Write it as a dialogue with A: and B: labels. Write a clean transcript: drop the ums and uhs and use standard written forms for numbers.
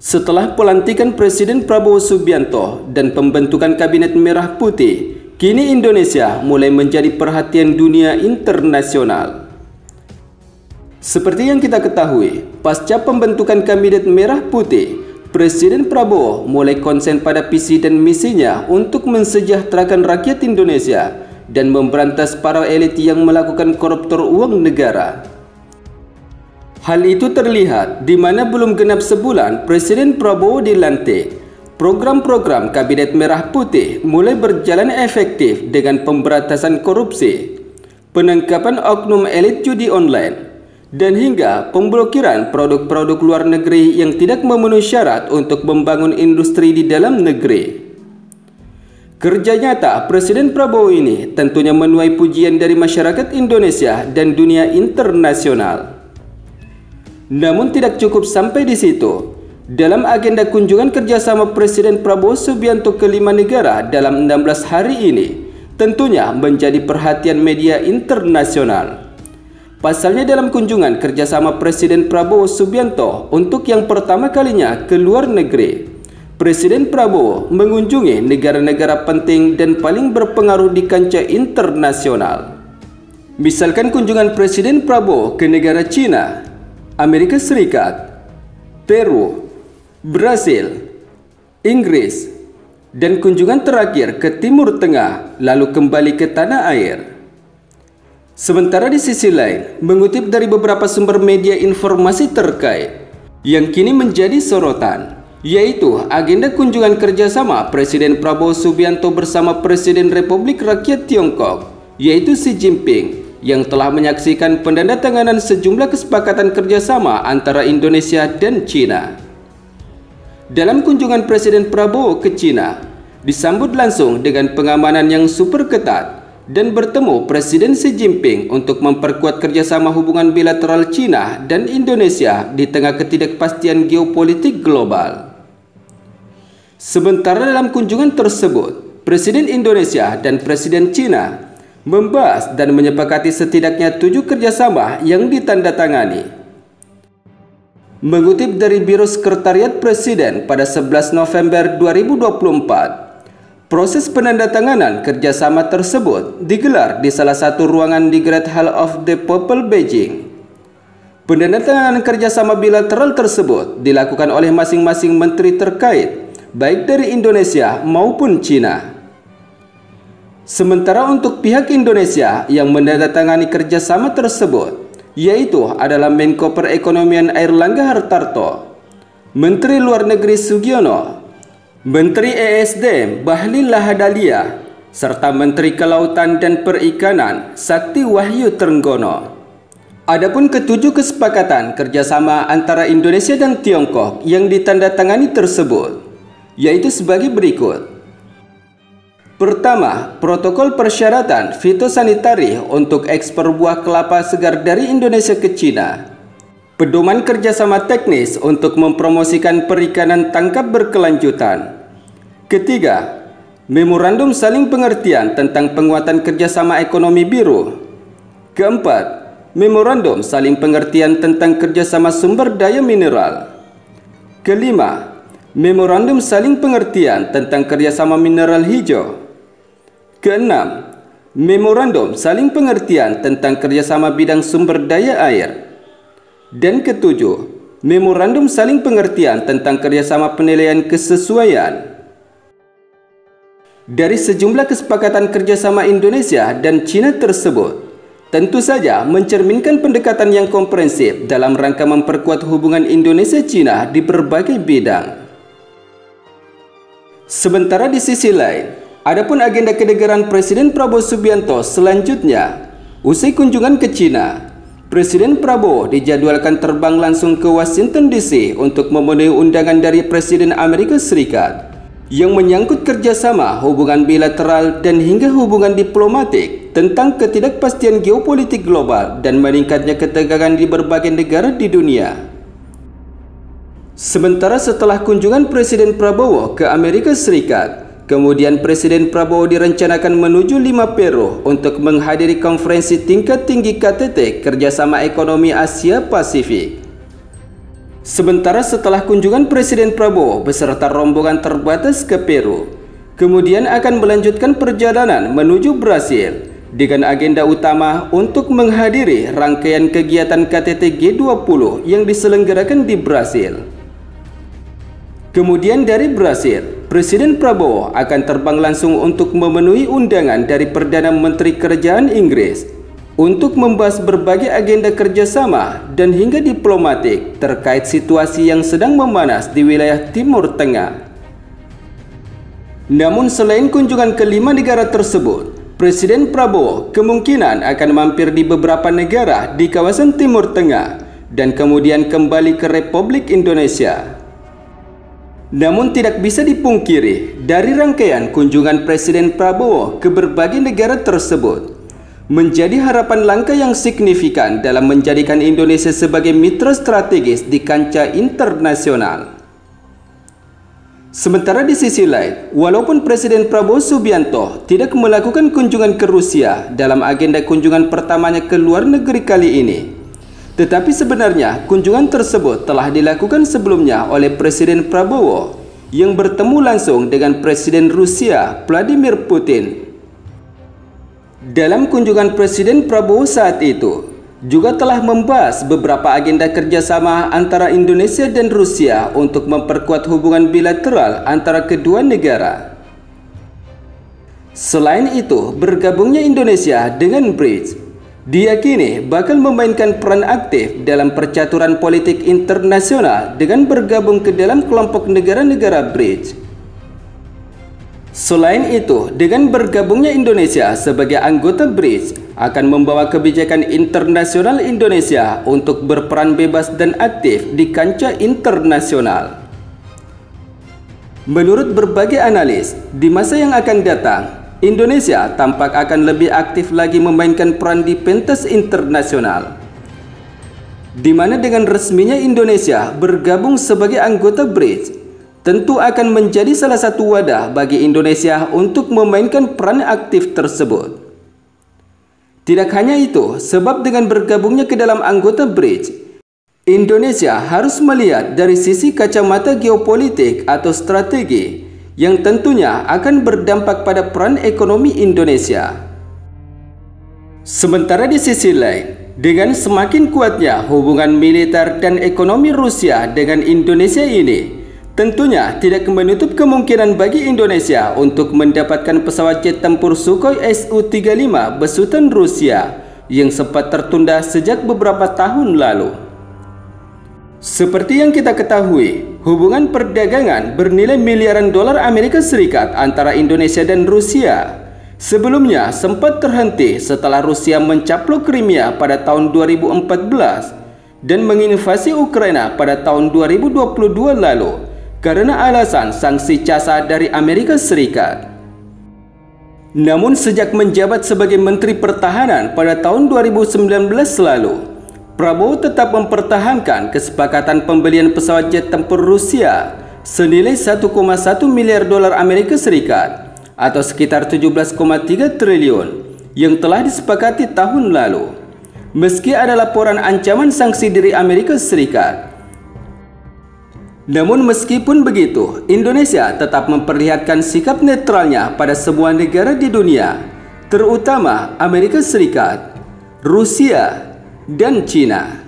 A: Setelah pelantikan Presiden Prabowo Subianto dan pembentukan Kabinet Merah Putih, kini Indonesia mulai menjadi perhatian dunia internasional. Seperti yang kita ketahui, pasca pembentukan Kabinet Merah Putih, Presiden Prabowo mulai konsen pada visi dan misinya untuk mensejahterakan rakyat Indonesia dan memberantas para elit yang melakukan koruptor uang negara. Hal itu terlihat di mana belum genap sebulan Presiden Prabowo dilantik. Program-program Kabinet Merah Putih mulai berjalan efektif dengan pemberantasan korupsi, penangkapan oknum elit judi online, dan hingga pemblokiran produk-produk luar negeri yang tidak memenuhi syarat untuk membangun industri di dalam negeri. Kerja nyata Presiden Prabowo ini tentunya menuai pujian dari masyarakat Indonesia dan dunia internasional. Namun tidak cukup sampai di situ. Dalam agenda kunjungan kerjasama Presiden Prabowo Subianto ke 5 negara dalam 16 hari ini, tentunya menjadi perhatian media internasional. Pasalnya dalam kunjungan kerjasama Presiden Prabowo Subianto untuk yang pertama kalinya ke luar negeri, Presiden Prabowo mengunjungi negara-negara penting dan paling berpengaruh di kancah internasional. Misalkan kunjungan Presiden Prabowo ke negara China, Amerika Serikat, Peru, Brasil, Inggris, dan kunjungan terakhir ke Timur Tengah lalu kembali ke tanah air. Sementara di sisi lain, mengutip dari beberapa sumber media informasi terkait yang kini menjadi sorotan, yaitu agenda kunjungan kerjasama Presiden Prabowo Subianto bersama Presiden Republik Rakyat Tiongkok, yaitu Xi Jinping, yang telah menyaksikan penandatanganan sejumlah kesepakatan kerjasama antara Indonesia dan China. Dalam kunjungan Presiden Prabowo ke China, disambut langsung dengan pengamanan yang super ketat dan bertemu Presiden Xi Jinping untuk memperkuat kerjasama hubungan bilateral China dan Indonesia di tengah ketidakpastian geopolitik global. Sementara dalam kunjungan tersebut, Presiden Indonesia dan Presiden China membahas dan menyepakati setidaknya 7 kerjasama yang ditandatangani. Mengutip dari Biro Sekretariat Presiden pada 11 November 2024, proses penandatanganan kerjasama tersebut digelar di salah satu ruangan di Great Hall of the People Beijing. Penandatanganan kerjasama bilateral tersebut dilakukan oleh masing-masing menteri terkait, baik dari Indonesia maupun China. Sementara untuk pihak Indonesia yang menandatangani kerjasama tersebut, yaitu adalah Menko Perekonomian Airlangga Hartarto, Menteri Luar Negeri Sugiono, Menteri ESDM Bahlil Lahadalia, serta Menteri Kelautan dan Perikanan Sakti Wahyu Trenggono. Adapun ketujuh kesepakatan kerjasama antara Indonesia dan Tiongkok yang ditandatangani tersebut, yaitu sebagai berikut. Pertama, protokol persyaratan fitosanitari untuk ekspor buah kelapa segar dari Indonesia ke China. Pedoman kerjasama teknis untuk mempromosikan perikanan tangkap berkelanjutan. Ketiga, memorandum saling pengertian tentang penguatan kerjasama ekonomi biru. Keempat, memorandum saling pengertian tentang kerjasama sumber daya mineral. Kelima, memorandum saling pengertian tentang kerjasama mineral hijau. Keenam, memorandum saling pengertian tentang kerjasama bidang sumber daya air. Dan ketujuh, memorandum saling pengertian tentang kerjasama penilaian kesesuaian. Dari sejumlah kesepakatan kerjasama Indonesia dan China tersebut, tentu saja mencerminkan pendekatan yang komprehensif dalam rangka memperkuat hubungan Indonesia-China di berbagai bidang. Sementara di sisi lain, adapun agenda kenegaraan Presiden Prabowo Subianto selanjutnya, usai kunjungan ke China, Presiden Prabowo dijadwalkan terbang langsung ke Washington DC untuk memenuhi undangan dari Presiden Amerika Serikat yang menyangkut kerjasama hubungan bilateral dan hingga hubungan diplomatik tentang ketidakpastian geopolitik global dan meningkatnya ketegangan di berbagai negara di dunia. Sementara setelah kunjungan Presiden Prabowo ke Amerika Serikat, kemudian Presiden Prabowo direncanakan menuju Lima Peru untuk menghadiri konferensi tingkat tinggi KTT Kerjasama Ekonomi Asia Pasifik. Sementara setelah kunjungan Presiden Prabowo beserta rombongan terbatas ke Peru, kemudian akan melanjutkan perjalanan menuju Brasil dengan agenda utama untuk menghadiri rangkaian kegiatan KTT G20 yang diselenggarakan di Brasil. Kemudian dari Brasil, Presiden Prabowo akan terbang langsung untuk memenuhi undangan dari Perdana Menteri Kerajaan Inggris untuk membahas berbagai agenda kerjasama dan hingga diplomatik terkait situasi yang sedang memanas di wilayah Timur Tengah. Namun selain kunjungan ke 5 negara tersebut, Presiden Prabowo kemungkinan akan mampir di beberapa negara di kawasan Timur Tengah dan kemudian kembali ke Republik Indonesia. Namun tidak bisa dipungkiri, dari rangkaian kunjungan Presiden Prabowo ke berbagai negara tersebut menjadi harapan langkah yang signifikan dalam menjadikan Indonesia sebagai mitra strategis di kancah internasional. Sementara di sisi lain, walaupun Presiden Prabowo Subianto tidak melakukan kunjungan ke Rusia dalam agenda kunjungan pertamanya ke luar negeri kali ini, tetapi sebenarnya kunjungan tersebut telah dilakukan sebelumnya oleh Presiden Prabowo yang bertemu langsung dengan Presiden Rusia Vladimir Putin. Dalam kunjungan Presiden Prabowo saat itu juga telah membahas beberapa agenda kerjasama antara Indonesia dan Rusia untuk memperkuat hubungan bilateral antara kedua negara. Selain itu, bergabungnya Indonesia dengan BRICS diyakini bakal memainkan peran aktif dalam percaturan politik internasional dengan bergabung ke dalam kelompok negara-negara BRICS. Selain itu, dengan bergabungnya Indonesia sebagai anggota BRICS akan membawa kebijakan internasional Indonesia untuk berperan bebas dan aktif di kancah internasional. Menurut berbagai analis, di masa yang akan datang, Indonesia tampak akan lebih aktif lagi memainkan peran di pentas internasional, di mana dengan resminya Indonesia bergabung sebagai anggota BRICS, tentu akan menjadi salah satu wadah bagi Indonesia untuk memainkan peran aktif tersebut. Tidak hanya itu, sebab dengan bergabungnya ke dalam anggota BRICS, Indonesia harus melihat dari sisi kacamata geopolitik atau strategi yang tentunya akan berdampak pada peran ekonomi Indonesia. Sementara di sisi lain, dengan semakin kuatnya hubungan militer dan ekonomi Rusia dengan Indonesia ini, tentunya tidak menutup kemungkinan bagi Indonesia untuk mendapatkan pesawat jet tempur Sukhoi Su-35 besutan Rusia yang sempat tertunda sejak beberapa tahun lalu. Seperti yang kita ketahui, hubungan perdagangan bernilai miliaran dolar Amerika Serikat antara Indonesia dan Rusia sebelumnya sempat terhenti setelah Rusia mencaplok Crimea pada tahun 2014 dan menginvasi Ukraina pada tahun 2022 lalu karena alasan sanksi CASA dari Amerika Serikat. Namun sejak menjabat sebagai Menteri Pertahanan pada tahun 2019 lalu, Prabowo tetap mempertahankan kesepakatan pembelian pesawat jet tempur Rusia senilai 1,1 miliar dolar Amerika Serikat atau sekitar 17,3 triliun yang telah disepakati tahun lalu, meski ada laporan ancaman sanksi dari Amerika Serikat. Namun meskipun begitu, Indonesia tetap memperlihatkan sikap netralnya pada semua negara di dunia, terutama Amerika Serikat, Rusia, dan Cina.